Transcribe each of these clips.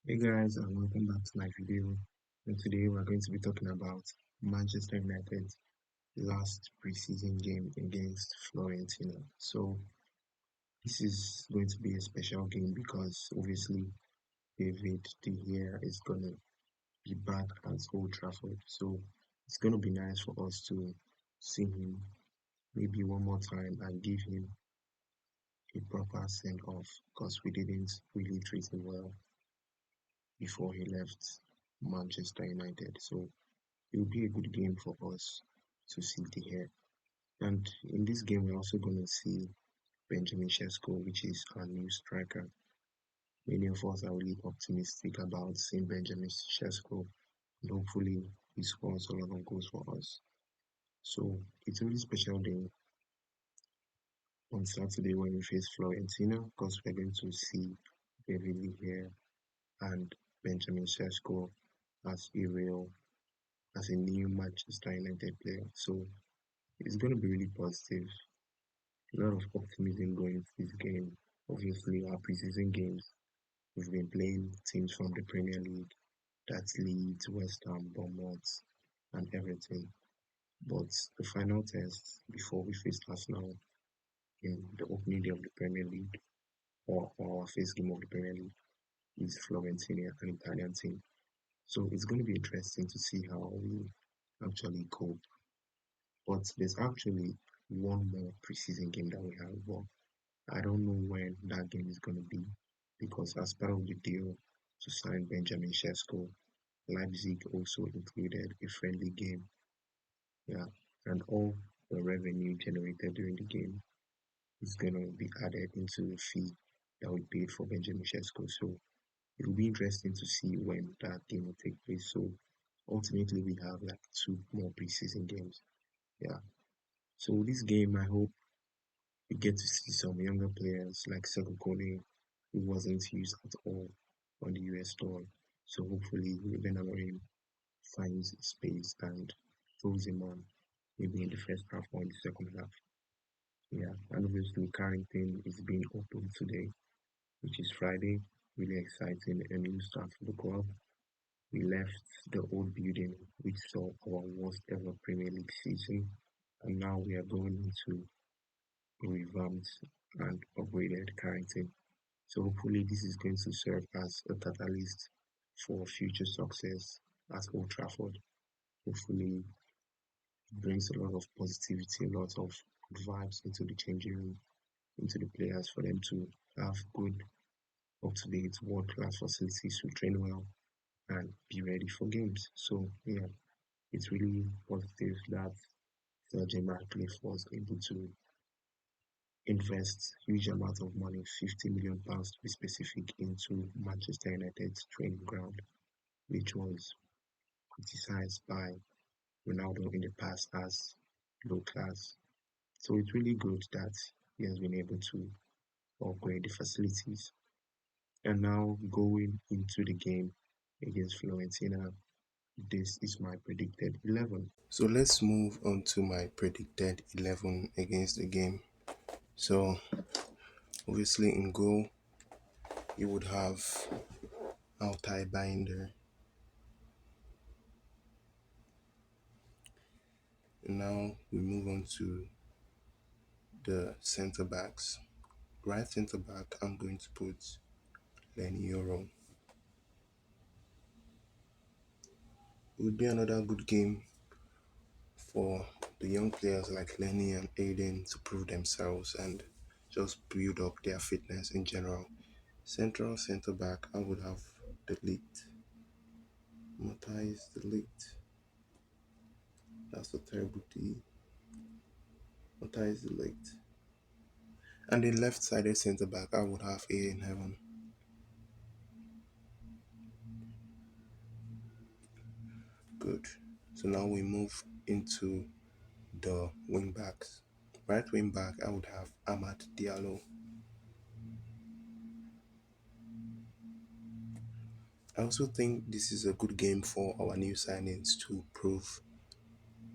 Hey guys, and welcome back to my video. And today we're going to be talking about Manchester United's last preseason game against Fiorentina. So this is going to be a special game because obviously David De Gea is gonna be back at Old Trafford. So it's gonna be nice for us to see him maybe one more time and give him a proper send off because we didn't really treat him well before he left Manchester United. So it will be a good game for us to see the here. And in this game, we're also going to see Benjamin Sesko, which is our new striker. Many of us are really optimistic about seeing Benjamin Sesko, and hopefully he scores a lot of goals for us. So it's a really special day on Saturday when we face Fiorentina because we're going to see David here and Benjamin Sesko as a real, as a new Manchester United player. So it's going to be really positive. A lot of optimism going into this game. Obviously, our preseason games, we've been playing teams from the Premier League. That's Leeds, West Ham, Bournemouth, and Everton. But the final test before we face Arsenal in the opening day of the Premier League, or our first game of the Premier League, is Fiorentina, an Italian team. So it's going to be interesting to see how we actually cope. But there's actually one more preseason game that we have. But I don't know when that game is going to be because as part of the deal to sign Benjamin Sesko, Leipzig also included a friendly game. Yeah, and all the revenue generated during the game is going to be added into the fee that we paid for Benjamin Sesko. So it will be interesting to see when that game will take place. So ultimately, we have like two more preseason games. Yeah. So this game, I hope we get to see some younger players like Sekou Kone, who wasn't used at all on the US tour. So hopefully Ruben Amorim finds space and throws him on maybe in the first half or in the second half. Yeah, and obviously Carrington is being opened today, which is Friday. Really exciting, a new start for the club. We left the old building, which saw our worst ever Premier League season, and now we are going into a revamped and upgraded Carrington. So hopefully this is going to serve as a catalyst for future success at Old Trafford. Hopefully it brings a lot of positivity, a lot of good vibes into the changing room, into the players for them to have good, up-to-date, world-class facilities to train well and be ready for games. So yeah, it's really positive that Sergeant Ratcliffe was able to invest huge amount of money, £50 million to be specific, into Manchester United's training ground, which was criticized by Ronaldo in the past as low class. So it's really good that he has been able to upgrade the facilities. And now going into the game against Fiorentina, this is my predicted 11. So let's move on to my predicted 11 against the game. So obviously in goal, you would have Altai Binder. Now we move on to the centre backs. Right centre back, I'm going to put Lenny Euro. It would be another good game for the young players like Lenny and Aiden to prove themselves and just build up their fitness in general. Central centre back, I would have the Ligt. Matthias the Ligt. That's a terrible D. Matthias the Ligt. And the left sided centre back, I would have Aiden Heaven. Good. So now we move into the wing backs. Right wing back, I would have Ahmad Diallo. I also think this is a good game for our new signings to prove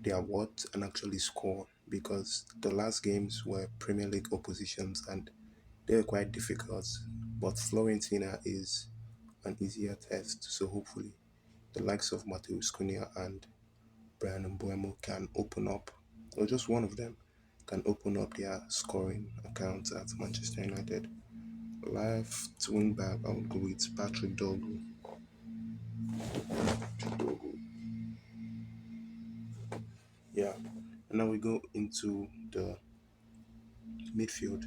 their worth and actually score because the last games were Premier League oppositions and they were quite difficult. But Florentina is an easier test. So hopefully, the likes of Mateus Cunha and Brian Mbuemo can open up, or just one of them can open up their scoring accounts at Manchester United. Left wing back, I would go with Patrick Dogu. Dogu. Yeah. And now we go into the midfield.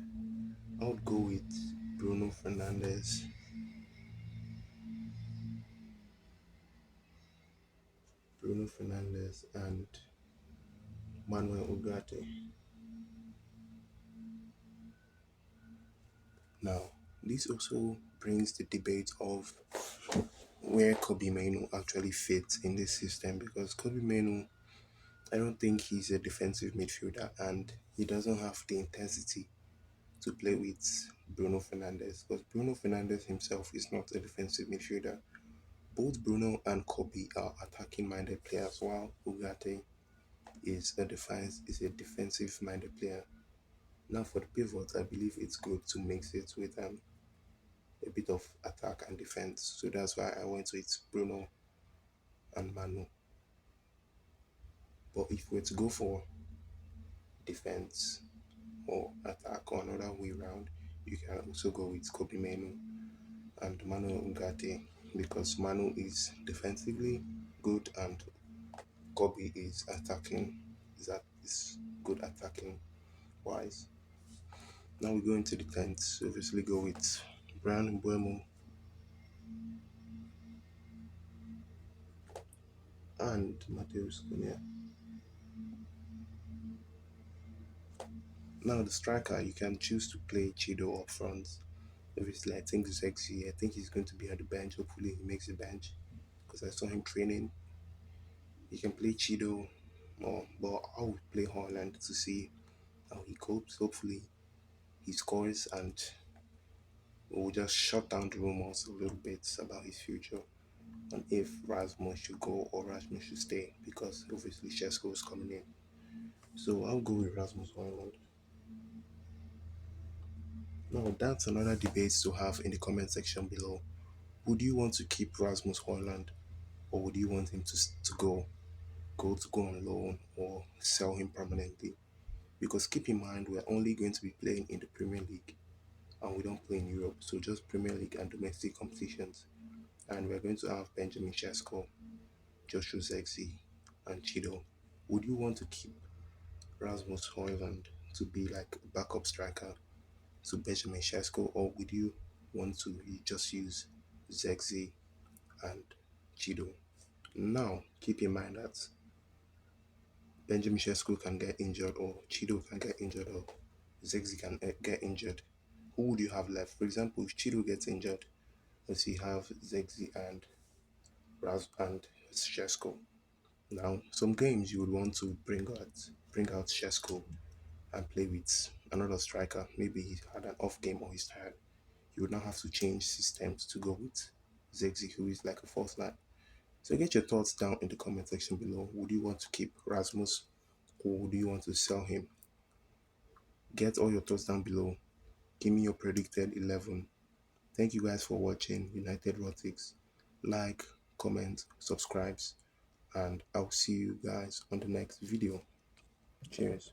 I would go with Bruno Fernandes, and Manuel Ugarte. Now, this also brings the debate of where Kobe Mainu actually fits in this system, because Kobe Mainu, I don't think he's a defensive midfielder, and he doesn't have the intensity to play with Bruno Fernandes, because Bruno Fernandes himself is not a defensive midfielder. Both Bruno and Kobe are attacking minded players, while Ugarte is a defensive minded player. Now for the pivot, I believe it's good to mix it with a bit of attack and defense. So that's why I went with Bruno and Manu. But if we're to go for defense or attack or another way round, you can also go with Kobe Menu and Manu Ugarte, because Manu is defensively good and Kobe is attacking. Is good attacking wise. Now we go into the defense. Obviously, go with Brian Mbuemo and Mateus Cunha. Now the striker, you can choose to play Chido up front. Obviously, I think Zexi, I think he's going to be at the bench. Hopefully, he makes the bench because I saw him training. He can play Chido, but I would play Holland to see how he copes. Hopefully, he scores and we'll just shut down the rumors a little bit about his future and if Rasmus should go or Rasmus should stay, because obviously Sesko is coming in. So I'll go with Rasmus Holland. Now, that's another debate to have in the comment section below. Would you want to keep Rasmus Holland, or would you want him to go on loan, or sell him permanently? Because keep in mind, we're only going to be playing in the Premier League and we don't play in Europe. So just Premier League and domestic competitions. And we're going to have Benjamin Sesko, Joshua Zexi, and Chido. Would you want to keep Rasmus Højlund to be like a backup striker to Benjamin Sesko, or would you want to just use Zexi and Chido? Now, keep in mind that Benjamin Sesko can get injured, or Chido can get injured, or Zexi can get injured. Who would you have left? For example, if Chido gets injured, let's see, have Zexi and Sesko. Now, some games you would want to bring out Sesko and play with another striker. Maybe he had an off game or he's tired. You would now have to change systems to go with Zexi, who is like a fourth line. So get your thoughts down in the comment section below. Would you want to keep Rasmus, or would you want to sell him? Get all your thoughts down below. Give me your predicted 11. Thank you guys for watching United Rotics. Like, comment, subscribe, and I'll see you guys on the next video. Cheers.